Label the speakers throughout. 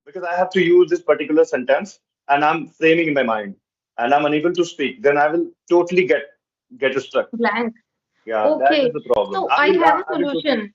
Speaker 1: because I have to use this particular sentence and I'm framing in my mind and I'm unable to speak, then I will totally get stuck.
Speaker 2: Blank.
Speaker 1: Yeah, that
Speaker 2: Okay.
Speaker 1: is the problem.
Speaker 2: So
Speaker 1: I
Speaker 2: I
Speaker 1: will
Speaker 2: have a
Speaker 1: I will totally.
Speaker 2: solution.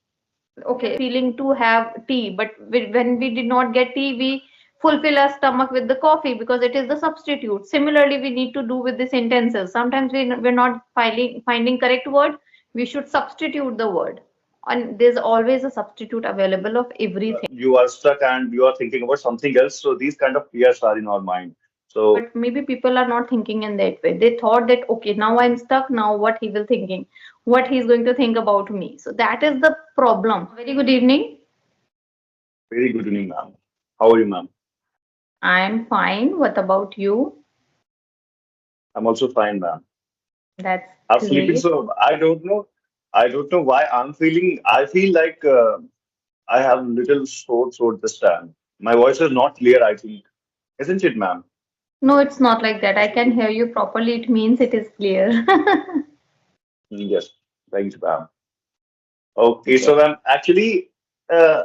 Speaker 2: Okay, feeling to have tea, but when we did not get tea, we fulfill our stomach with the coffee because it is the substitute. Similarly, we need to do with the sentences. Sometimes we're not finding correct word, we should substitute the word. And there's always a substitute available of everything.
Speaker 1: You are stuck and you are thinking about something else. So these kind of fears are in our mind. So
Speaker 2: But maybe people are not thinking in that way. They thought that, okay, now I'm stuck, now what he will thinking, what he's going to think about me. So that is the problem. Very good evening.
Speaker 1: very good evening, ma'am. How are you, ma'am?
Speaker 2: I'm fine. What about you?
Speaker 1: I'm also fine, ma'am.
Speaker 2: That's
Speaker 1: I'm sleeping,
Speaker 2: great.
Speaker 1: so I don't know. I don't know why I'm feeling. I feel like I have little sore throat this time. My voice is not clear, I think. Isn't it, ma'am?
Speaker 2: No, it's not like that. I can hear you properly. It means it is clear.
Speaker 1: Yes. Thanks, ma'am. Okay,
Speaker 2: Yes.
Speaker 1: so ma'am, actually, uh,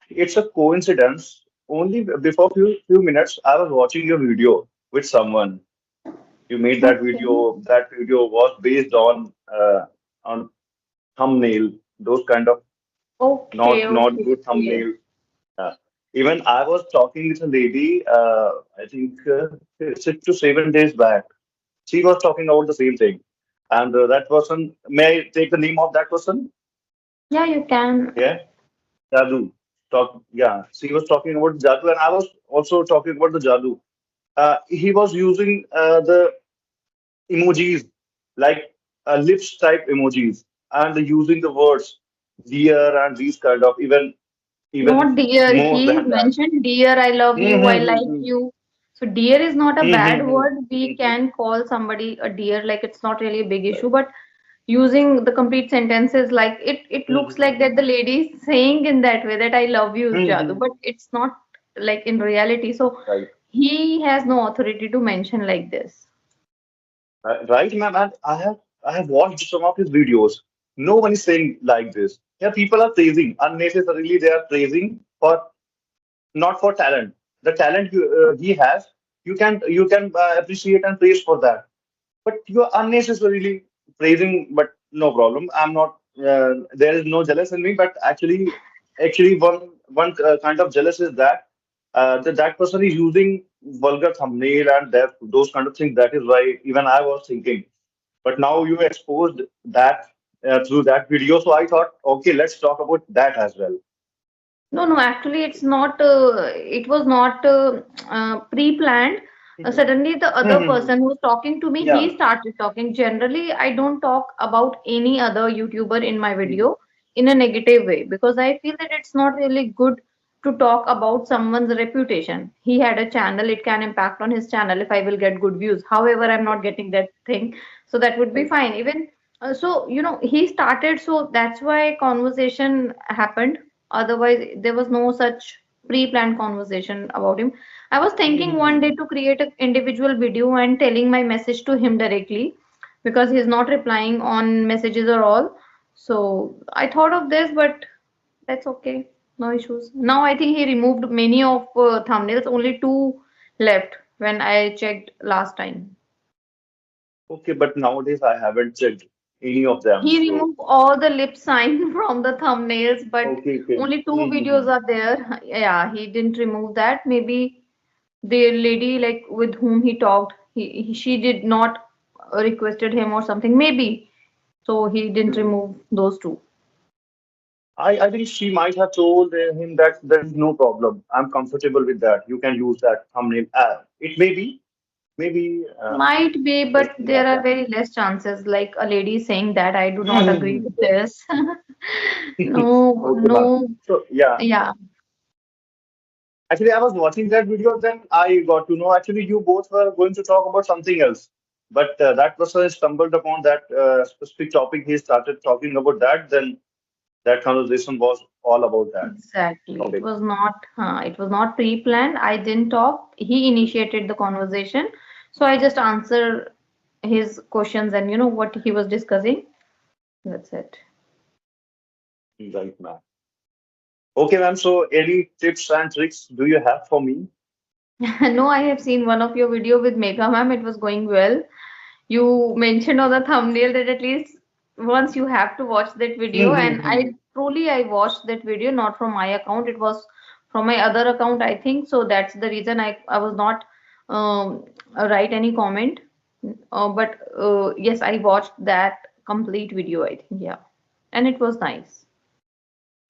Speaker 1: it's a coincidence. Only before few minutes, I was watching your video with someone. You made that
Speaker 2: Okay.
Speaker 1: video. That video was based on thumbnail, those kind of
Speaker 2: Okay.
Speaker 1: not
Speaker 2: Okay.
Speaker 1: good
Speaker 2: Okay.
Speaker 1: thumbnail. Uh, Even I was talking with a lady, I think 6 to 7 days back. She was talking about the same thing. And that person, may I take the name of that person?
Speaker 2: Yeah, you can.
Speaker 1: Yeah, Jadoo. Yeah, she was talking about Jadoo, and I was also talking about the Jadoo. He was using the emojis like lips type emojis and using the words dear and these kind of even
Speaker 2: Not dear.
Speaker 1: more
Speaker 2: He
Speaker 1: than that.
Speaker 2: mentioned dear, I love you, I like
Speaker 1: Mm-hmm.
Speaker 2: you. So dear is not a bad
Speaker 1: Mm-hmm.
Speaker 2: word. We can call somebody a dear, like it's not really a big issue. But using the complete sentences like it looks like that the lady is saying in that way that I love you, Jadu,
Speaker 1: Mm-hmm.
Speaker 2: but it's not like in reality. So
Speaker 1: Right.
Speaker 2: he has no authority to mention like this.
Speaker 1: Right, ma'am. And I have watched some of his videos. No one is saying like this. Yeah, people are praising unnecessarily. They are praising for not for talent. The talent he has, you can appreciate and praise for that. But you are unnecessarily praising. But no problem. I'm not. There is no jealous in me. But actually, one kind of jealous is that that person is using vulgar thumbnail and those kind of things. That is why even I was thinking. But now you exposed that through that video, so I thought, okay, let's talk about that as well.
Speaker 2: No, actually, it's not. It was not pre-planned. Suddenly, the other person who was talking to me, he
Speaker 1: Yeah.
Speaker 2: started talking. Generally, I don't talk about any other YouTuber in my video in a negative way because I feel that it's not really good to talk about someone's reputation. He had a channel; it can impact on his channel if I will get good views. However, I'm not getting that thing, so that would be
Speaker 1: Right.
Speaker 2: fine. Even he started, so that's why conversation happened. Otherwise, there was no such pre-planned conversation about him. I was thinking one day to create an individual video and telling my message to him directly because he's not replying on messages or all. So I thought of this, but that's okay. No issues. Now I think he removed many of thumbnails. Only two left when I checked last time.
Speaker 1: Okay, but nowadays I haven't checked any of them.
Speaker 2: He
Speaker 1: So
Speaker 2: removed all the lip sign from the thumbnails, but
Speaker 1: okay, okay.
Speaker 2: only two videos are there. Yeah, he didn't remove that. Maybe the lady like with whom he talked, she did not requested him or something. Maybe so he didn't remove those two.
Speaker 1: I think she might have told him that there is no problem. I'm comfortable with that. You can use that thumbnail. It may be, maybe
Speaker 2: Might be,
Speaker 1: this
Speaker 2: but
Speaker 1: thing
Speaker 2: there are
Speaker 1: happened.
Speaker 2: very less chances. Like a lady saying that I do not agree with
Speaker 1: Yes.
Speaker 2: this. No,
Speaker 1: Okay, ma'am.
Speaker 2: no,
Speaker 1: So yeah,
Speaker 2: yeah.
Speaker 1: actually I was watching that video. Then I got to know actually you both were going to talk about something else. But that person stumbled upon that specific topic. He started talking about that. Then that conversation was all about that
Speaker 2: Exactly.
Speaker 1: topic.
Speaker 2: It was not pre-planned. I didn't talk. He initiated the conversation. So I just answer his questions and what he was discussing. That's it.
Speaker 1: Right, ma'am. Okay, ma'am. So, any tips and tricks do you have for me?
Speaker 2: No, I have seen one of your video with Megha ma'am. It was going well. You mentioned on the thumbnail that at least once you have to watch that video, and I watched that video not from my account. It was from my other account, I think. So that's the reason I was not write any comment. But yes, I watched that complete video, I think. Yeah, and it was nice.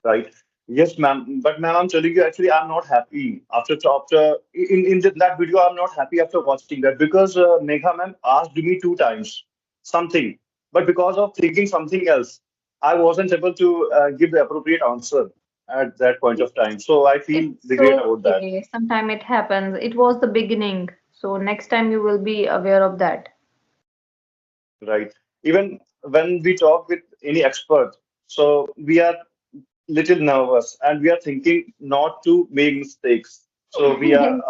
Speaker 1: Right. Yes, ma'am. But ma'am, I'm telling you, actually, I'm not happy after that video. I'm not happy after watching that because Megha ma'am asked me two times something, but because of thinking something else, I wasn't able to give the appropriate answer at that point of time. So I feel
Speaker 2: It's
Speaker 1: regret about that.
Speaker 2: okay. Sometimes it happens. It was the beginning. So next time you will be aware of that.
Speaker 1: Right. Even when we talk with any expert, so we are little nervous and we are thinking not to make mistakes. So we are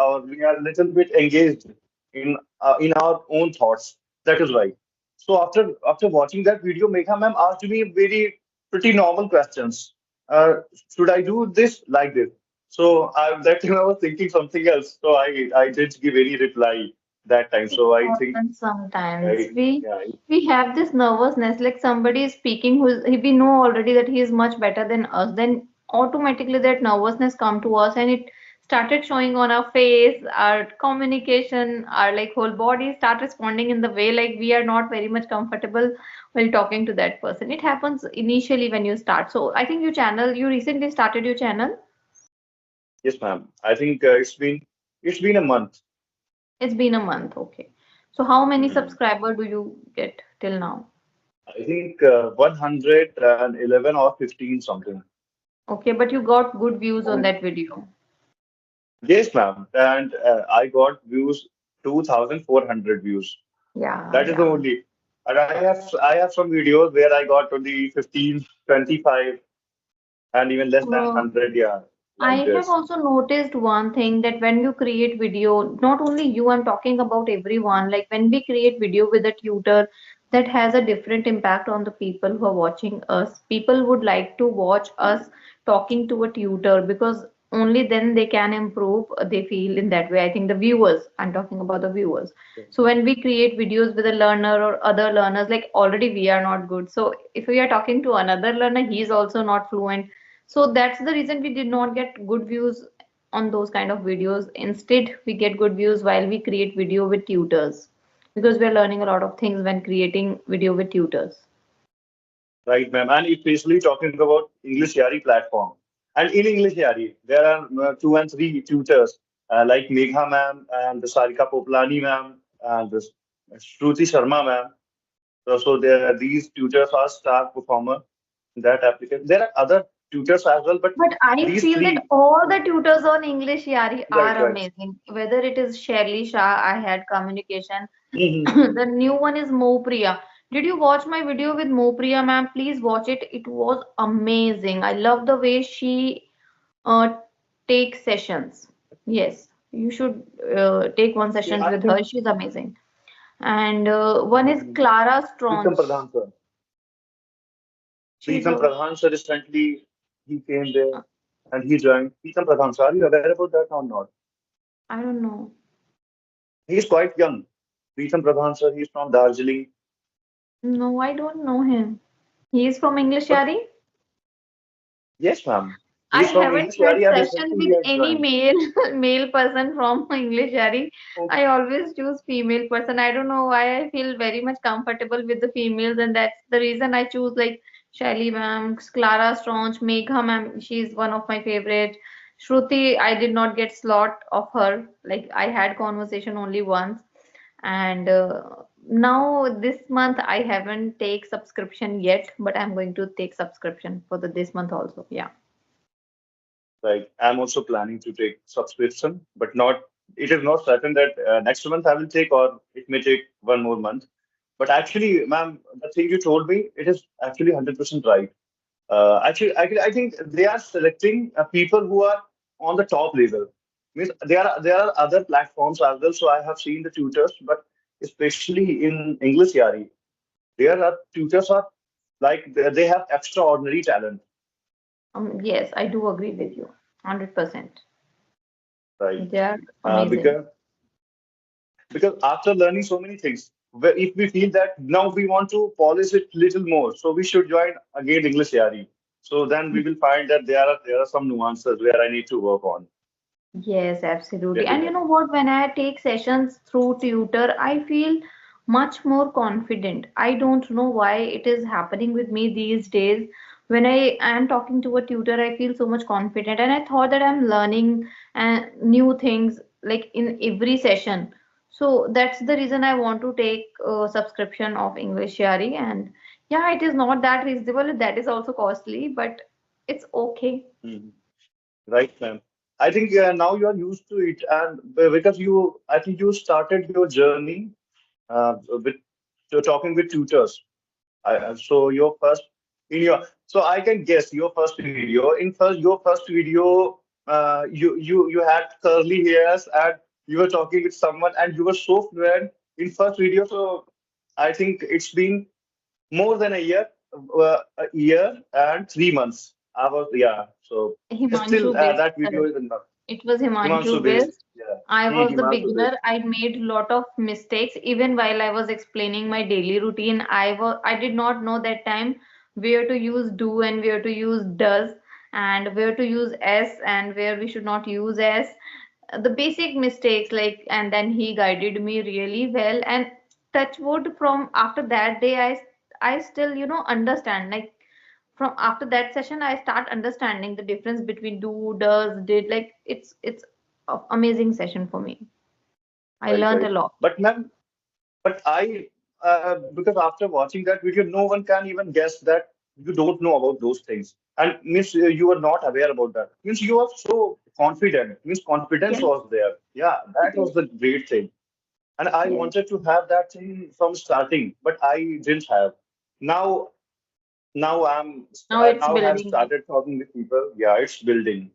Speaker 1: little bit engaged in our own thoughts. That is right. So after watching that video, Megha ma'am asked me very pretty normal questions. Should I do this like this? So that time I was thinking something else. So I didn't give any reply that time.
Speaker 2: It
Speaker 1: So I think
Speaker 2: happens sometimes.
Speaker 1: I
Speaker 2: We
Speaker 1: yeah.
Speaker 2: we have this nervousness, like somebody is speaking who's we know already that he is much better than us, then automatically that nervousness come to us and it started showing on our face, our communication, our like whole body start responding in the way like we are not very much comfortable while talking to that person. It happens initially when you start. So I think you recently started your channel.
Speaker 1: Yes, ma'am. I think it's been a month.
Speaker 2: It's been a month, okay. So how many
Speaker 1: Mhm.
Speaker 2: subscriber do you get till now?
Speaker 1: I think 111 or 15 something.
Speaker 2: Okay, but you got good views on that video.
Speaker 1: Yes, ma'am. And I got views 2,400 views.
Speaker 2: Yeah,
Speaker 1: That is the
Speaker 2: yeah.
Speaker 1: only. And I have some videos where I got only 15, 25, and even less than
Speaker 2: Uh,
Speaker 1: 100. Yeah,
Speaker 2: I
Speaker 1: like
Speaker 2: have
Speaker 1: this.
Speaker 2: also noticed one thing that when you create video, not only you, I'm talking about everyone, like when we create video with a tutor, that has a different impact on the people who are watching us. People would like to watch us talking to a tutor because only then they can improve, they feel in that way. I think the viewers, I'm talking about the viewers. So when we create videos with a learner or other learners, like already we are not good. So if we are talking to another learner, he's also not fluent, so that's the reason we did not get good views on those kind of videos. Instead, we get good views while we create video with tutors because we're learning a lot of things when creating video with tutors.
Speaker 1: Right, ma'am. And especially talking about English Yari platform. And in English Yari, there are two and three tutors like Megha ma'am and Sarika Poplani ma'am and this Shruti Sharma ma'am. So there, these tutors are star performer in that application. There are other tutors as well, but
Speaker 2: But I
Speaker 1: these
Speaker 2: feel that
Speaker 1: three,
Speaker 2: all the tutors on English Yari
Speaker 1: right,
Speaker 2: are
Speaker 1: right.
Speaker 2: amazing. Whether it is Shelly Shah, I had communication.
Speaker 1: Mhm.
Speaker 2: The new one is Mo Priya. Did you watch my video with Mo Priya, ma'am? Please watch it. It was amazing. I love the way she uh, takes sessions. Yes, you should take one
Speaker 1: Yeah,
Speaker 2: sessions
Speaker 1: I
Speaker 2: with her.
Speaker 1: think
Speaker 2: She's amazing. And one is
Speaker 1: um,
Speaker 2: Clara
Speaker 1: Preetham
Speaker 2: Straunch.
Speaker 1: Pradhan sir.
Speaker 2: She's
Speaker 1: Preetham
Speaker 2: a,
Speaker 1: Pradhan sir recently he came there and he joined. Preetham Pradhan sir, are you aware about that or not?
Speaker 2: I don't know.
Speaker 1: He is quite young. Preetham Pradhan sir, he is from Darjeeling.
Speaker 2: No, I don't know him. He is from English
Speaker 1: But
Speaker 2: Yari.
Speaker 1: yes, ma'am. He
Speaker 2: I
Speaker 1: is from
Speaker 2: haven't
Speaker 1: English
Speaker 2: had
Speaker 1: Yari and
Speaker 2: session
Speaker 1: recently he
Speaker 2: with
Speaker 1: has
Speaker 2: any
Speaker 1: joined.
Speaker 2: male male person from English Yari.
Speaker 1: Oh,
Speaker 2: I always choose female person. I don't know why I feel very much comfortable with the females, and that's the reason I choose like Shelly ma'am, Clara Straunch, Megha ma'am. She's one of my favorite. Shruti, I did not get slot of her. Like I had conversation only once, and now this month I haven't take subscription yet, but I'm going to take subscription for the this month also. Yeah.
Speaker 1: right. I'm also planning to take subscription, but not. It is not certain that next month I will take, or it may take one more month. But actually, ma'am, the thing you told me, it is actually 100% right. I think they are selecting people who are on the top level. Means there are other platforms as well. So I have seen the tutors, but especially in English Yari, there are tutors are like they have extraordinary talent.
Speaker 2: Yes, I do agree with you. 100%.
Speaker 1: right?
Speaker 2: They are amazing.
Speaker 1: Because after learning so many things, if we feel that now we want to polish it little more, so we should join again English Yari. So then we will find that there are some nuances where I need to work on.
Speaker 2: Yes, absolutely. And you
Speaker 1: Definitely.
Speaker 2: know what? When I take sessions through tutor, I feel much more confident. I don't know why it is happening with me these days. When I am talking to a tutor, I feel so much confident, and I thought that I'm learning new things like in every session. So that's the reason I want to take a subscription of English Yari. And yeah, it is not that reasonable. That is also costly, but it's okay.
Speaker 1: Mhm. Right, ma'am. I think now you are used to it, and because I think you started your journey with talking with tutors. So your first in your so I can guess your first video. Your first video, you had curly hairs and you were talking with someone and you were so fluent in first video. So I think it's been more than a year and 3 months. I was yeah. So still
Speaker 2: Himanshu based.
Speaker 1: that video is enough.
Speaker 2: It was
Speaker 1: Himanshu
Speaker 2: Himanshu
Speaker 1: based.
Speaker 2: based.
Speaker 1: Yeah.
Speaker 2: I was the
Speaker 1: Himanshu
Speaker 2: beginner.
Speaker 1: based.
Speaker 2: I made a lot of mistakes even while I was explaining my daily routine. I did not know that time where to use do and where to use does and where to use s and where we should not use s. The basic mistakes like, and then he guided me really well, and touch wood, from after that day I still understand, like from after that session I start understanding the difference between do, does, did. Like it's a amazing session for me. I
Speaker 1: Right,
Speaker 2: learned
Speaker 1: right.
Speaker 2: a lot.
Speaker 1: But ma'am, but because after watching that video, no one can even guess that you don't know about those things. And means you are not aware about that. Means you are so confident. Means confidence
Speaker 2: Yes,
Speaker 1: was there. Yeah, that was the great thing. And I
Speaker 2: yes.
Speaker 1: wanted to have that thing from starting, but I didn't have. Now,
Speaker 2: Now it's
Speaker 1: now have
Speaker 2: building.
Speaker 1: started talking with people. Yeah, it's building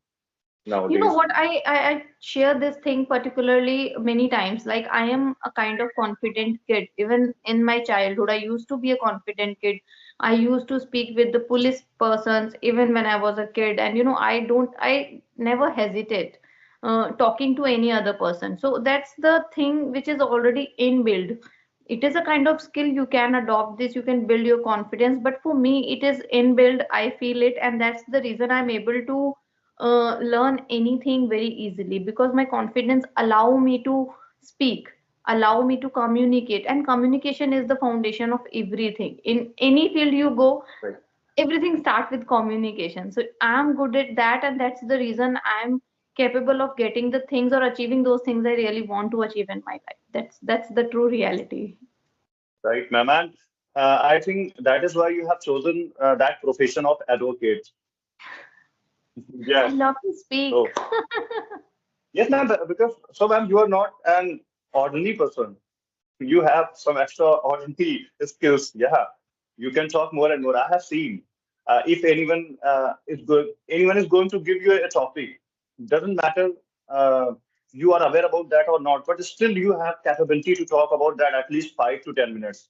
Speaker 2: You know
Speaker 1: nowadays.
Speaker 2: what? I share this thing particularly many times. Like, I am a kind of confident kid. Even in my childhood, I used to be a confident kid. I used to speak with the police persons even when I was a kid. And, I never hesitate talking to any other person. So that's the thing which is already inbuilt. It is a kind of skill. You can adopt this, you can build your confidence. But for me, it is inbuilt. I feel it. And that's the reason I'm able to learn anything very easily, because my confidence allow me to speak, allow me to communicate, and communication is the foundation of everything. In any field you go,
Speaker 1: Right.
Speaker 2: everything starts with communication. So I'm good at that, and that's the reason I'm capable of getting the things or achieving those things I really want to achieve in my life. That's the true reality.
Speaker 1: Right, ma'am. And I think that is why you have chosen that profession of advocate.
Speaker 2: I
Speaker 1: Yes.
Speaker 2: love to speak.
Speaker 1: So, yes, ma'am, because so, ma'am, you are not an ordinary person. You have some extraordinary skills. Yeah, you can talk more and more. I have seen. If anyone is going to give you a topic, doesn't matter you are aware about that or not, but still you have capability to talk about that at least 5 to 10 minutes.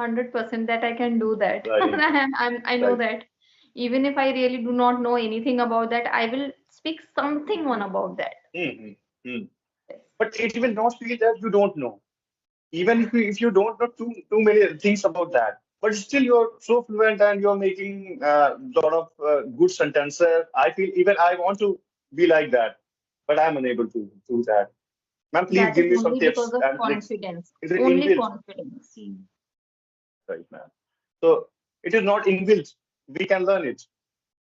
Speaker 2: 100% that I can do that.
Speaker 1: Right,
Speaker 2: I know
Speaker 1: right.
Speaker 2: that. Even if I really do not know anything about that, I will speak something on about that.
Speaker 1: Hmm, hmm.
Speaker 2: Yes.
Speaker 1: But it will not feel that you don't know. Even if you don't know too many things about that, but still you're so fluent and you're making a lot of good sentences. I feel even I want to be like that, but I'm unable to do that. Ma'am, please
Speaker 2: That is
Speaker 1: give me some
Speaker 2: only because
Speaker 1: tips
Speaker 2: of
Speaker 1: and tricks.
Speaker 2: confidence.
Speaker 1: Is it
Speaker 2: Only
Speaker 1: inbuilt?
Speaker 2: confidence.
Speaker 1: Right, ma'am. So it is not inbuilt. We can learn it,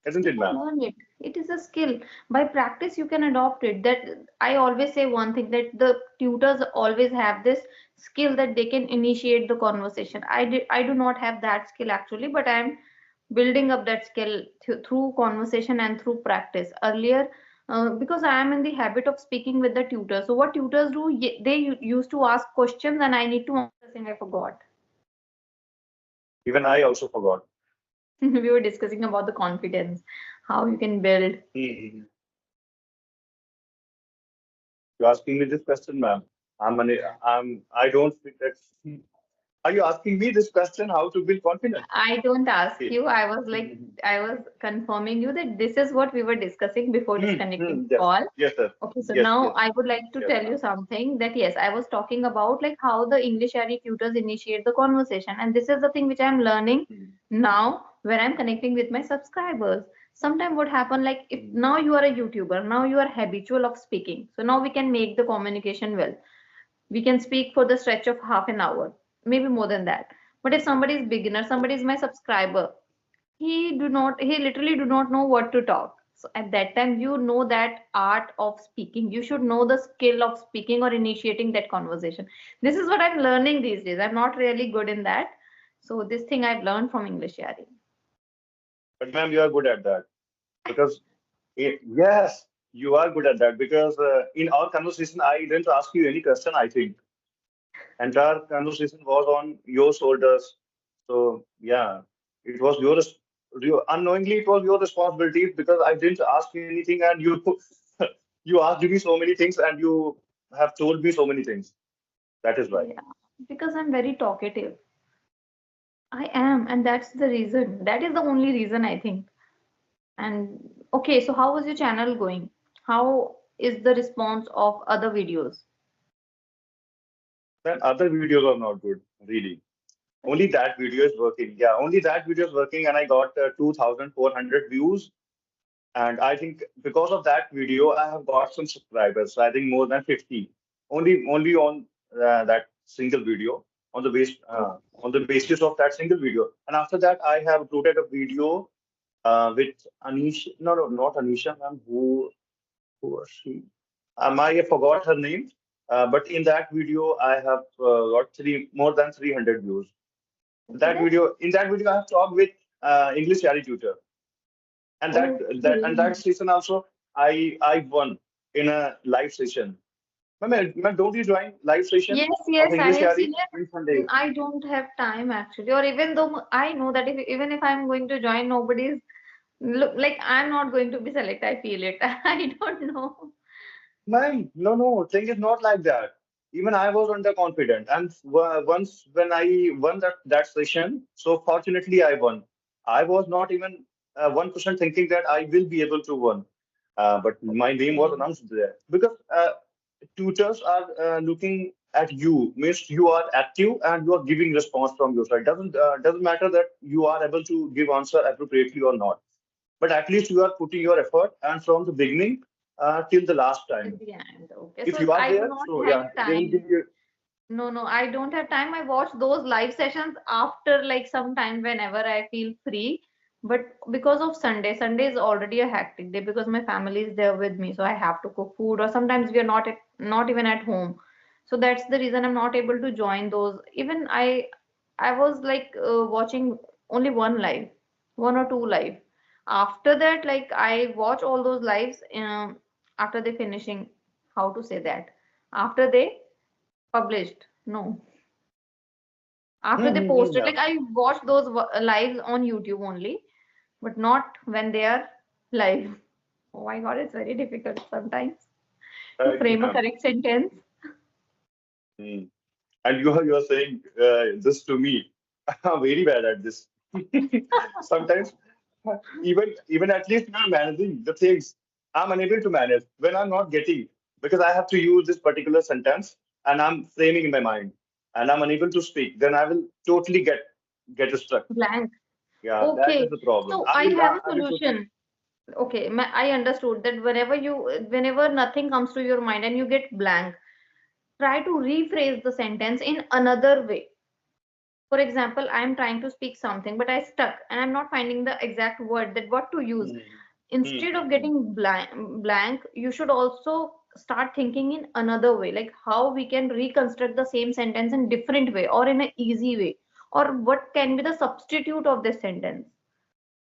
Speaker 1: isn't
Speaker 2: You
Speaker 1: it,
Speaker 2: can
Speaker 1: ma'am?
Speaker 2: learn it. It is a skill. By practice, you can adopt it. That I always say one thing, that the tutors always have this skill that they can initiate the conversation. I do not have that skill actually, but I'm building up that skill through conversation and through practice. Earlier, because I am in the habit of speaking with the tutors. So what tutors do, they used to ask questions and I need to answer saying I forgot.
Speaker 1: Even I also forgot.
Speaker 2: We were discussing about the confidence, how you can build.
Speaker 1: Hmm. You're asking me this question, ma'am. I don't fit that. Are you asking me this question? How to build confidence?
Speaker 2: I don't ask
Speaker 1: Okay.
Speaker 2: you. I was like,
Speaker 1: Mhm.
Speaker 2: I was confirming you that this is what we were discussing before disconnecting the
Speaker 1: Yes.
Speaker 2: call.
Speaker 1: Yes, sir.
Speaker 2: Okay, so
Speaker 1: Yes.
Speaker 2: now
Speaker 1: Yes.
Speaker 2: I would like to
Speaker 1: Yes,
Speaker 2: tell you
Speaker 1: ma'am.
Speaker 2: something that yes, I was talking about like how the English Ari tutors initiate the conversation, and this is the thing which I'm learning
Speaker 1: Mm,
Speaker 2: now when I'm connecting with my subscribers. Sometimes what happen like if
Speaker 1: mm,
Speaker 2: now you are a YouTuber, now you are habitual of speaking, so now we can make the communication well. We can speak for the stretch of half an hour, maybe more than that. But if somebody is beginner, somebody is my subscriber, he literally do not know what to talk. So at that time you know that art of speaking, you should know the skill of speaking or initiating that conversation. This is what I'm learning these days. I'm not really good in that, so this thing I've learned from English Yari.
Speaker 1: but ma'am, you are good at that because yes, you are good at that because in our conversation, I didn't ask you any question. I think entire conversation was on your shoulders. So yeah, it was unknowingly it was your responsibility because I didn't ask you anything and you you asked me so many things and you have told me so many things. That is why.
Speaker 2: Yeah, because I'm very talkative. I am, and that's the reason. That is the only reason I think. And okay, so how was your channel going? How is the response of other videos?
Speaker 1: Then other videos are not good, really. Only that video is working. Yeah, only that video is working, and I got 2,400 views. And I think because of that video, I have got some subscribers. I think more than 50. Only on that single video, on the basis of that single video. And after that, I have uploaded a video with Anish. No, no, not Anisha, ma'am. Who was she? I forgot her name. But in that video, I have got more than 300 views.
Speaker 2: Okay, that's
Speaker 1: In that video, I have talked with English Yari tutor, and that
Speaker 2: okay.
Speaker 1: session also, I won in a live session. Ma'am, don't you join live session
Speaker 2: Yes,
Speaker 1: of
Speaker 2: yes, I
Speaker 1: English
Speaker 2: have seen
Speaker 1: Yari
Speaker 2: it.
Speaker 1: in Sunday?
Speaker 2: I don't have time actually, or even though I know that if even if I'm going to join, nobody's look like I'm not going to be selected. I feel it. I don't know.
Speaker 1: Ma'am, no, no, thing is not like that. Even I was underconfident, and once when I won that session, so fortunately I won. I was not even 1% thinking that I will be able to win, but my name was
Speaker 2: Okay.
Speaker 1: announced there because tutors are looking at you, means you are active and you are giving response from your side. Doesn't matter that you are able to give answer appropriately or not, but at least you are putting your effort and from the beginning till the last
Speaker 2: At
Speaker 1: time.
Speaker 2: the end. Okay,
Speaker 1: If
Speaker 2: so
Speaker 1: you are
Speaker 2: I do
Speaker 1: there,
Speaker 2: not
Speaker 1: so
Speaker 2: have
Speaker 1: yeah, they will give
Speaker 2: time.
Speaker 1: you.
Speaker 2: No, no, I don't have time. I watch those live sessions after like some time whenever I feel free. But because of Sunday, Sunday is already a hectic day because my family is there with me, so I have to cook food, or sometimes we are not even at home. So that's the reason I'm not able to join those. Even I was like watching only one live, one or two live. After that, like I watch all those lives after they finishing. How to say that? After they published. No. After they posted,
Speaker 1: Yeah.
Speaker 2: like I watch those lives on YouTube only, but not when they are live. Oh my God, it's very difficult sometimes to
Speaker 1: Right,
Speaker 2: frame a
Speaker 1: ma'am.
Speaker 2: correct sentence.
Speaker 1: Mm. And you are saying this to me. I'm very bad at this. Sometimes, even at least you are managing the things. I'm unable to manage when I'm not getting because I have to use this particular sentence and I'm framing in my mind and I'm unable to speak. Then I will totally get stuck.
Speaker 2: Blank.
Speaker 1: Yeah, that
Speaker 2: Okay,
Speaker 1: is the problem.
Speaker 2: so I have a
Speaker 1: I will totally.
Speaker 2: solution. Okay, I understood that whenever nothing comes to your mind and you get blank, try to rephrase the sentence in another way. For example, I'm trying to speak something, but I stuck and I'm not finding the exact word that what to use.
Speaker 1: Hmm.
Speaker 2: Instead of
Speaker 1: Hmm.
Speaker 2: getting blank, you should also start thinking in another way, like how we can reconstruct the same sentence in different way or in an easy way, or what can be the substitute of this sentence.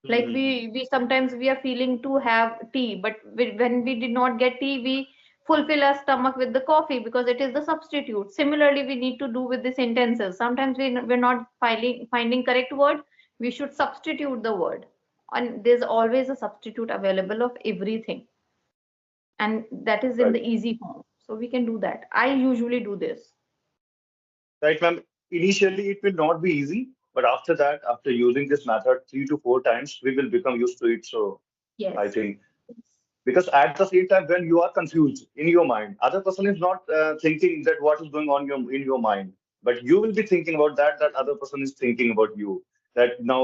Speaker 2: Like
Speaker 1: Hmm.
Speaker 2: we sometimes we are feeling to have tea, but when we did not get tea, we fulfill our stomach with the coffee because it is the substitute. Similarly, we need to do with the sentences. Sometimes we're not finding correct word, we should substitute the word, and there's always a substitute available of everything, and that is in
Speaker 1: Right.
Speaker 2: the easy form, so we can do that. I usually do this.
Speaker 1: Right, ma'am. initially it will not be easy, but after that, after using this method 3 to 4 times, we will become used to it. So I
Speaker 2: Yes.
Speaker 1: think because at the same time when you are confused in your mind, other person is not thinking that what is going on in your mind, but you will be thinking about that other person is thinking about you, that now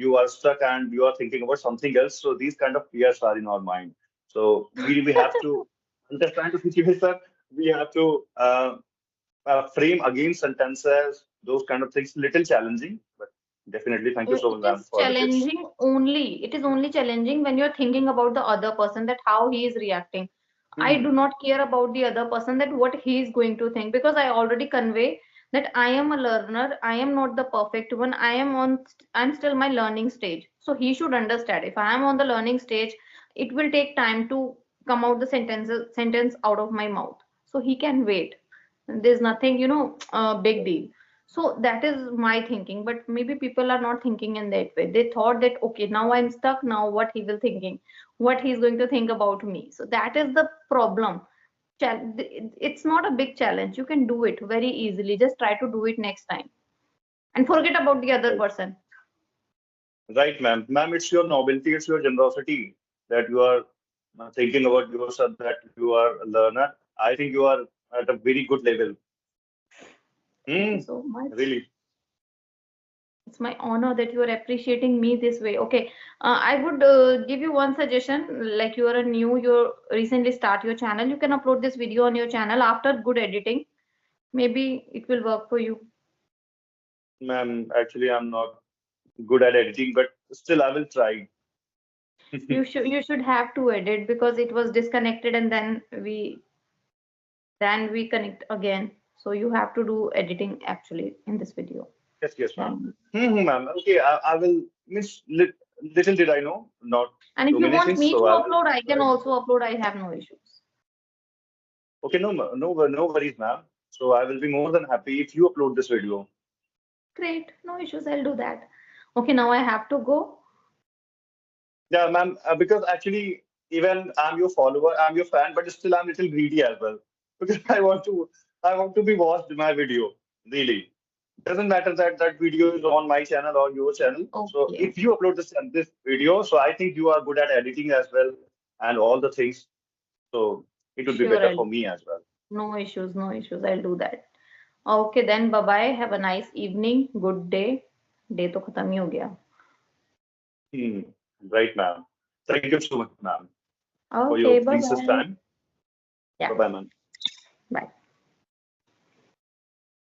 Speaker 1: you are stuck and you are thinking about something else. So these kind of fears are in our mind. So we have to understand the situation. We have to frame again sentences, those kind of things, little challenging, but definitely thank you so
Speaker 2: It
Speaker 1: much, ma'am,
Speaker 2: is
Speaker 1: for the tips.
Speaker 2: challenging only. It is only challenging when you're thinking about the other person, that how he is reacting. I do
Speaker 1: Hmm.
Speaker 2: not care about the other person, that what he is going to think, because I already convey that I am a learner. I am not the perfect one. I'm still my learning stage. So he should understand. If I am on the learning stage, it will take time to come out the sentence out of my mouth. So he can wait. There's nothing, big deal. So that is my thinking, but maybe people are not thinking in that way. They thought that, okay, now I'm stuck. Now what he will thinking, what he's going to think about me. So that is the problem. It's not a big challenge. You can do it very easily. Just try to do it next time and forget about the other
Speaker 1: Right.
Speaker 2: person.
Speaker 1: Right, ma'am. Ma'am, it's your nobility, it's your generosity that you are thinking about yourself, that you are a learner. I think you are at a very good level.
Speaker 2: Thank you
Speaker 1: Hmm,
Speaker 2: so much.
Speaker 1: really.
Speaker 2: It's my honor that you are appreciating me this way. Okay, I would give you one suggestion. Like you are a new, you recently start your channel. You can upload this video on your channel after good editing. Maybe it will work for you.
Speaker 1: Ma'am, actually, I'm not good at editing, but still, I will try.
Speaker 2: You should have to edit because it was disconnected and then we connect again. So you have to do editing actually in this video.
Speaker 1: Yes, yes, ma'am.
Speaker 2: And
Speaker 1: Ma'am. Okay, I will. Means little did I know, not
Speaker 2: and if
Speaker 1: too
Speaker 2: you
Speaker 1: many
Speaker 2: want
Speaker 1: things,
Speaker 2: me to
Speaker 1: so I will
Speaker 2: upload, I can
Speaker 1: try.
Speaker 2: also upload. I have no issues.
Speaker 1: Okay, no worries, ma'am. So I will be more than happy if you upload this video.
Speaker 2: Great, no issues. I'll do that. Okay, now I have to go.
Speaker 1: Yeah, ma'am, because actually, even I'm your follower, I'm your fan, but still I'm little greedy as well. Because I want to be watched my video, really. Doesn't matter that that video is on my channel or your channel. So
Speaker 2: Okay,
Speaker 1: if you upload this video, so I think you are good at editing as well and all the things. So it would be
Speaker 2: sure.
Speaker 1: better
Speaker 2: I'll
Speaker 1: for me as well.
Speaker 2: no issues, no issues. I'll do that. Okay, then bye bye. Have a nice evening. Good day. Day तो खत्म ही हो गया.
Speaker 1: Hmm. Right, ma'am. Thank you so much, ma'am, for your
Speaker 2: Okay, bye
Speaker 1: precious
Speaker 2: bye.
Speaker 1: time.
Speaker 2: Yeah,
Speaker 1: Bye-bye, ma'am.
Speaker 2: bye.